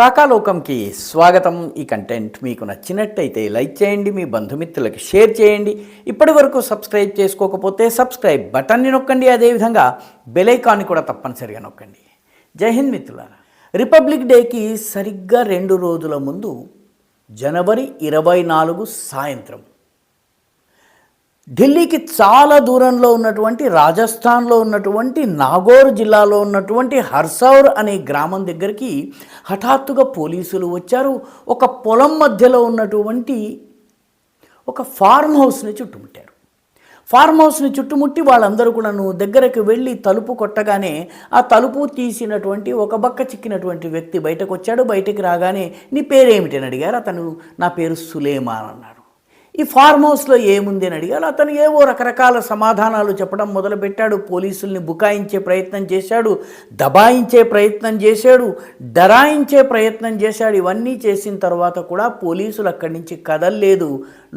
రాకాలోకంకి స్వాగతం. ఈ కంటెంట్ మీకు నచ్చినట్టయితే లైక్ చేయండి, మీ బంధుమిత్రులకి షేర్ చేయండి. ఇప్పటి వరకు సబ్స్క్రైబ్ చేసుకోకపోతే సబ్స్క్రైబ్ బటన్ని నొక్కండి, అదేవిధంగా బెల్ ఐకాన్ని కూడా తప్పనిసరిగా నొక్కండి. జై హింద్ మిత్రులారా. రిపబ్లిక్ డేకి సరిగ్గా 2 రోజుల ముందు జనవరి 24 సాయంత్రం ఢిల్లీకి చాలా దూరంలో ఉన్నటువంటి రాజస్థాన్లో ఉన్నటువంటి నాగోర్ జిల్లాలో ఉన్నటువంటి హర్సౌర్ అనే గ్రామం దగ్గరికి హఠాత్తుగా పోలీసులు వచ్చారు. ఒక పొలం మధ్యలో ఉన్నటువంటి ఒక ఫార్మ్ హౌస్ని చుట్టుముట్టారు. ఫార్మ్ హౌస్ని చుట్టుముట్టి వాళ్ళందరూ కూడా దగ్గరకు వెళ్ళి తలుపు కొట్టగానే ఆ తలుపు తీసినటువంటి ఒక బక్క చిక్కినటువంటి వ్యక్తి బయటకు వచ్చాడు. బయటకు రాగానే నీ పేరేమిటని అడిగారు. అతను నా పేరు సులేమాన్ అన్నాడు. ఈ ఫార్మ్ హౌస్లో ఏముంది అని అడిగారు. అతను ఏవో రకరకాల సమాధానాలు చెప్పడం మొదలుపెట్టాడు. పోలీసుల్ని బుకాయించే ప్రయత్నం చేశాడు, దబాయించే ప్రయత్నం చేశాడు, డరాయించే ప్రయత్నం చేశాడు. ఇవన్నీ చేసిన తర్వాత కూడా పోలీసులు అక్కడి నుంచి కదల్లేదు.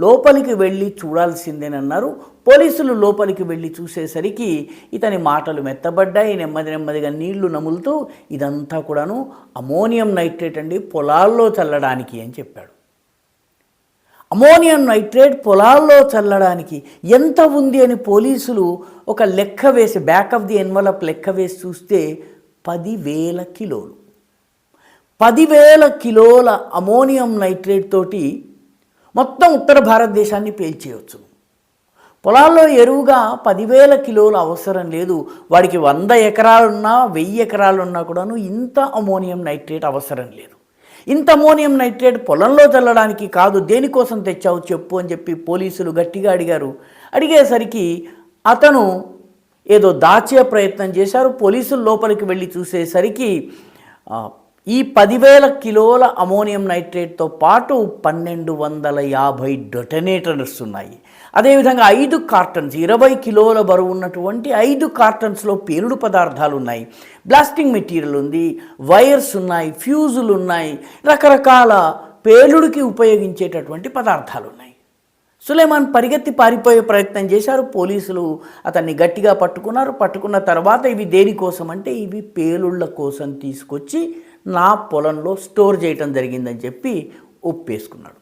లోపలికి వెళ్ళి చూడాల్సిందేనన్నారు. పోలీసులు లోపలికి వెళ్ళి చూసేసరికి ఇతని మాటలు మెత్తబడ్డాయి. నెమ్మదిగా నీళ్లు నములుతూ ఇదంతా కూడాను అమోనియం నైట్రేట్ అండి, పొలాల్లో చల్లడానికి అని చెప్పాడు. అమోనియం నైట్రేట్ పొలాల్లో చల్లడానికి ఎంత ఉంది అని పోలీసులు ఒక లెక్క వేసి, బ్యాక్ ఆఫ్ ది ఎన్వలప్ లెక్క వేసి చూస్తే 10,000 కిలోలు. 10,000 కిలోల అమోనియం నైట్రేట్ తోటి మొత్తం ఉత్తర భారతదేశాన్ని పేల్చేయవచ్చు. పొలాల్లో ఎరువుగా 10,000 కిలోలు అవసరం లేదు. వాడికి 100 ఎకరాలున్నా 1000 ఎకరాలున్నా కూడాను ఇంత అమోనియం నైట్రేట్ అవసరం లేదు. ఇంత అమోనియం నైట్రేట్ పొలంలో చల్లడానికి కాదు, దేనికోసం తెచ్చావు చెప్పు అని చెప్పి పోలీసులు గట్టిగా అడిగారు. అడిగేసరికి అతను ఏదో దాచే ప్రయత్నం చేశారు. పోలీసులు లోపలికి వెళ్ళి చూసేసరికి ఈ 10,000 కిలోల అమోనియం నైట్రేట్తో పాటు 1250 డెటనేటర్స్ ఉన్నాయి. అదేవిధంగా 5 కార్టన్స్, 20 కిలోల బరువు ఉన్నటువంటి 5 కార్టన్స్లో పేలుడు పదార్థాలు ఉన్నాయి. బ్లాస్టింగ్ మెటీరియల్ ఉంది, వైర్స్ ఉన్నాయి, ఫ్యూజులు ఉన్నాయి, రకరకాల పేలుడికి ఉపయోగించేటటువంటి పదార్థాలు ఉన్నాయి. సులేమాన్ పరిగెత్తి పారిపోయే ప్రయత్నం చేశారు. పోలీసులు అతన్ని గట్టిగా పట్టుకున్నారు. పట్టుకున్న తర్వాత ఇవి దేనికోసం అంటే ఇవి పేలుళ్ళ కోసం తీసుకొచ్చి నా పొలంలో స్టోర్ చేయటం జరిగిందని చెప్పి ఒప్పేసుకున్నాడు.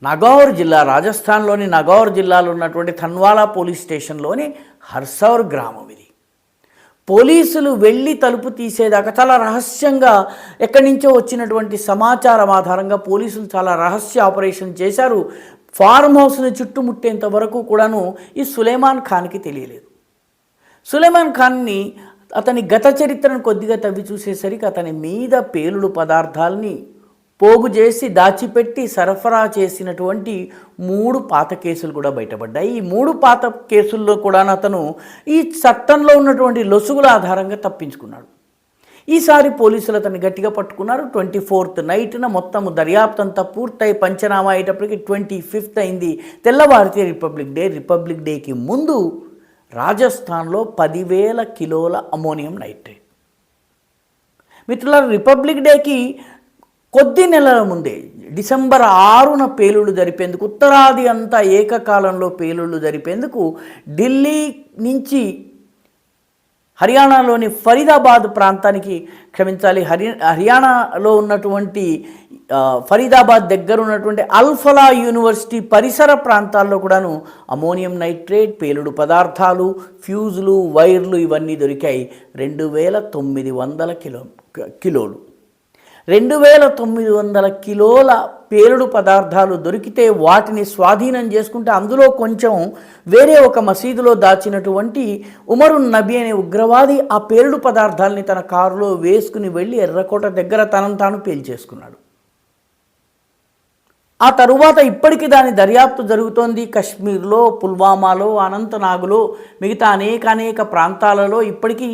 నాగౌర్ జిల్లా, రాజస్థాన్లోని నాగౌర్ జిల్లాలో ఉన్నటువంటి థన్వాలా పోలీస్ స్టేషన్లోని హర్సౌర్ గ్రామం ఇది. పోలీసులు వెళ్ళి తలుపు తీసేదాకా చాలా రహస్యంగా ఎక్కడి నుంచో వచ్చినటువంటి సమాచారం ఆధారంగా పోలీసులు చాలా రహస్య ఆపరేషన్ చేశారు. ఫార్మ్ హౌస్ని చుట్టుముట్టేంత వరకు కూడాను ఈ సులేమాన్ ఖాన్కి తెలియలేదు. సులేమాన్ ఖాన్ని అతని గత చరిత్రను కొద్దిగా తవ్వి చూసేసరికి అతని మీద పేలుడు పదార్థాలని పోగు చేసి దాచిపెట్టి సరఫరా చేసినటువంటి 3 పాత కేసులు కూడా బయటపడ్డాయి. ఈ 3 పాత కేసుల్లో కూడా అతను ఈ చట్టంలో ఉన్నటువంటి లొసుగుల ఆధారంగా తప్పించుకున్నాడు. ఈసారి పోలీసులు అతన్ని గట్టిగా పట్టుకున్నారు. 24th నైట్న మొత్తము దర్యాప్తు అంతా పూర్తయి పంచనామా అయ్యేటప్పటికి 25th అయింది. తెల్లవారితే రిపబ్లిక్ డేకి ముందు రాజస్థాన్లో 10,000 కిలోల అమోనియం నైట్రేట్. మిత్రులారా, రిపబ్లిక్ డేకి కొద్ది నెలల ముందే డిసెంబర్ 6న పేలుళ్ళు జరిపేందుకు, ఉత్తరాది అంతా ఏకకాలంలో పేలుళ్ళు జరిపేందుకు ఢిల్లీ నుంచి హర్యానాలోని ఫరీదాబాద్ ప్రాంతానికి, హర్యానాలో ఉన్నటువంటి ఫరీదాబాద్ దగ్గర ఉన్నటువంటి అల్ఫలా యూనివర్సిటీ పరిసర ప్రాంతాల్లో కూడాను అమోనియం నైట్రేట్, పేలుడు పదార్థాలు, ఫ్యూజులు, వైర్లు ఇవన్నీ దొరికాయి. 2,900 కిలోలు 2,900 కిలోల పేలుడు పదార్థాలు దొరికితే వాటిని స్వాధీనం చేసుకుంటే అందులో కొంచెం వేరే ఒక మసీదులో దాచినటువంటి ఉమరున్ నబీ అనే ఉగ్రవాది ఆ పేలుడు పదార్థాలని తన కారులో వేసుకుని వెళ్ళి ఎర్రకోట దగ్గర తనను తాను పేల్చేసుకున్నాడు. ఆ తరువాత ఇప్పటికీ దాని దర్యాప్తు జరుగుతోంది. కశ్మీర్లో, పుల్వామాలో, అనంతనాగ్లో, మిగతా అనేక ప్రాంతాలలో ఇప్పటికీ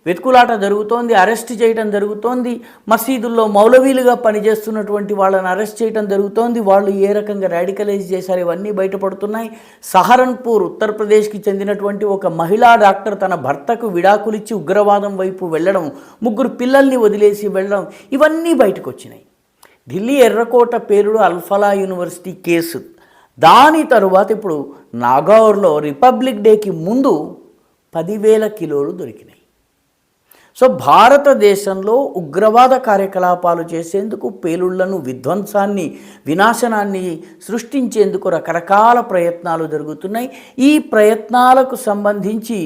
వెతుకులాట జరుగుతోంది, అరెస్ట్ చేయడం జరుగుతోంది. మసీదుల్లో మౌలవీలుగా పనిచేస్తున్నటువంటి వాళ్ళని అరెస్ట్ చేయడం జరుగుతోంది. వాళ్ళు ఏ రకంగా రాడికలైజ్ చేశారు ఇవన్నీ బయటపడుతున్నాయి. సహరన్పూర్, ఉత్తరప్రదేశ్కి చెందినటువంటి ఒక మహిళా డాక్టర్ తన భర్తకు విడాకులిచ్చి ఉగ్రవాదం వైపు వెళ్ళడం, 3 పిల్లల్ని వదిలేసి వెళ్ళడం, ఇవన్నీ బయటకు వచ్చినాయి. ఢిల్లీ ఎర్రకోట పేలుడు అల్ఫలా యూనివర్సిటీ కేసు. దాని తరువాత ఇప్పుడు నాగౌర్లో రిపబ్లిక్ డేకి ముందు 10,000 కిలోలు దొరికినాయి. సో భారతదేశంలో ఉగ్రవాద కార్యకలాపాలు చేసేందుకు, పేలుళ్లను, విధ్వంసాన్ని, వినాశనాన్ని సృష్టించేందుకు రకరకాల ప్రయత్నాలు జరుగుతున్నాయి. ఈ ప్రయత్నాలకు సంబంధించి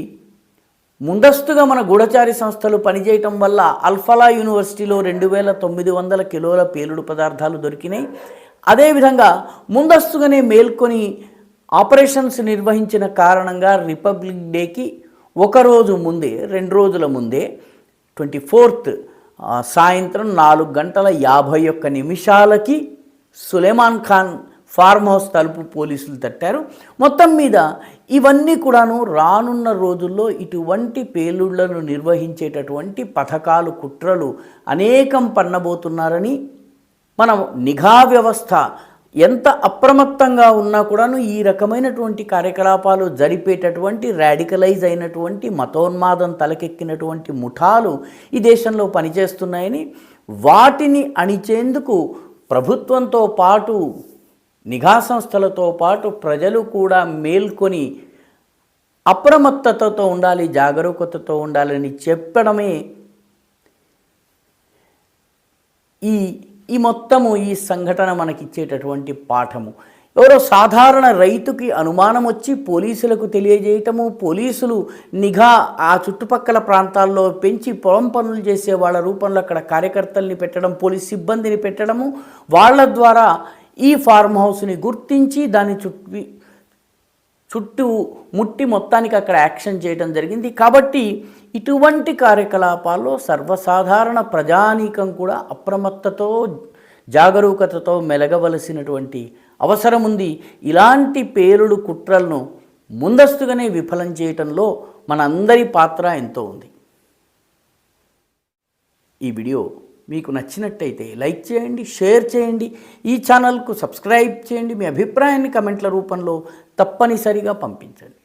ముందస్తుగా మన గూఢచారి సంస్థలు పనిచేయటం వల్ల అల్ఫలా యూనివర్సిటీలో 2900 కిలోల పేలుడు పదార్థాలు దొరికినాయి. అదేవిధంగా ముందస్తుగానే మేల్కొని ఆపరేషన్స్ నిర్వహించిన కారణంగా రిపబ్లిక్ డేకి ఒకరోజు ముందే, 2 రోజుల ముందే 24th సాయంత్రం 4:51 సులేమాన్ ఖాన్ ఫార్మ్ హౌస్ తలుపు పోలీసులు తట్టారు. మొత్తం మీద ఇవన్నీ కూడాను రానున్న రోజుల్లో ఇటువంటి పేలుళ్లను నిర్వహించేటటువంటి పథకాలు, కుట్రలు అనేకం పన్నబోతున్నారని, మనం నిఘా వ్యవస్థ ఎంత అప్రమత్తంగా ఉన్నా కూడాను ఈ రకమైనటువంటి కార్యకలాపాలు జరిపేటటువంటి రాడికలైజ్ అయినటువంటి మతోన్మాదం తలకెక్కినటువంటి ముఠాలు ఈ దేశంలో పనిచేస్తున్నాయని, వాటిని అణిచేందుకు ప్రభుత్వంతో పాటు, నిఘా సంస్థలతో పాటు ప్రజలు కూడా మేల్కొని అప్రమత్తతతో ఉండాలి, జాగరూకతతో ఉండాలని చెప్పడమే ఈ మొత్తము ఈ సంఘటన మనకిచ్చేటటువంటి పాఠము. ఎవరో సాధారణ రైతుకి అనుమానం వచ్చి పోలీసులకు తెలియజేయటము, పోలీసులు నిఘా ఆ చుట్టుపక్కల ప్రాంతాల్లో పెంచి పొలం పనులు చేసే వాళ్ళ రూపంలో అక్కడ కార్యకర్తల్ని పెట్టడం, పోలీస్ సిబ్బందిని పెట్టడము, వాళ్ళ ద్వారా ఈ ఫార్మ్ హౌస్ని గుర్తించి దాని చుట్టూ ముట్టి మొత్తానికి అక్కడ యాక్షన్ చేయడం జరిగింది. కాబట్టి ఇటువంటి కార్యకలాపాల్లో సర్వసాధారణ ప్రజానీకం కూడా అప్రమత్తతో, జాగరూకతతో మెలగవలసినటువంటి అవసరం ఉంది. ఇలాంటి పేలుడు కుట్రలను ముందస్తుగానే విఫలం చేయటంలో మనందరి పాత్ర ఎంతో ఉంది. ఈ వీడియో మీకు నచ్చినట్టయితే లైక్ చేయండి, షేర్ చేయండి, ఈ ఛానల్కు సబ్స్క్రైబ్ చేయండి. మీ అభిప్రాయాన్ని కమెంట్ల రూపంలో తప్పనిసరిగా పంపించండి.